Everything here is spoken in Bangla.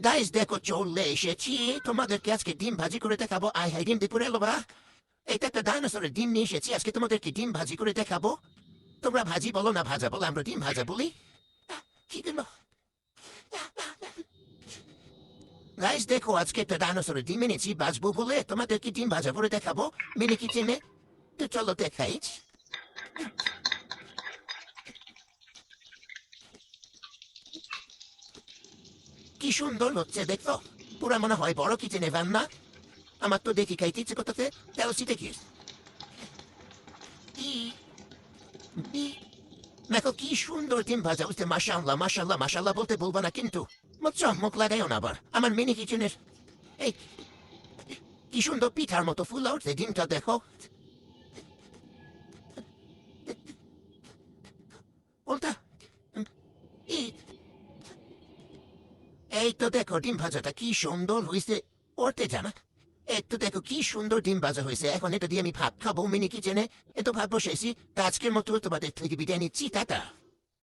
গাইস দেখো চলে এসেছি, তোমাদেরকে আজকে ডিম ভাজি করে দেখাবো। আই হাই ডিম দুপুরে এলো বা, এটা একটা ডাইনোসরের ডিম নিয়ে এসেছি, আজকে তোমাদেরকে ডিম ভাজি করে দেখাবো। তোমরা ভাজি বলো না ভাজা বলো, আমরা ডিম ভাজা বলি। কি করবো গাইস, দেখো আজকে একটা ডাইনোসরের ডিম এনেছি, বাজবো বলে তোমাদেরকে ডিম ভাজা করে দেখাবো মিনি কিচেনে। তো চলো দেখাই। কি সুন্দর হচ্ছে দেখো, পুরা মনে হয় বড় কিচেনে রান্না। আমার তো দেখি খাইতে ইচ্ছে করতেছে, তেলসি দেখি। দেখো কি সুন্দর ডিম ভাজা হচ্ছে, মাশাআল্লাহ মাশাআল্লাহ মাশাআল্লাহ বলতে বলবো না কিন্তু। চমক লাগাইও না আবার আমার মিনি কিচেনের। এই কি সুন্দর পিঠার মতো ফুলা উঠছে ডিমটা দেখো। ওটা এই এই তো দেখো ডিম ভাজাটা কি সুন্দর হয়েছে, পড়তে জানা। এই তো দেখো কি সুন্দর ডিম ভাজা হয়েছে, এখন এটা দিয়ে আমি ভাত খাবো মিনি কিচেনে। এত ভাত বসেছি, তা আজকের মতো তোমাদের থেকে বিদায় নিচ্ছি, টাটা।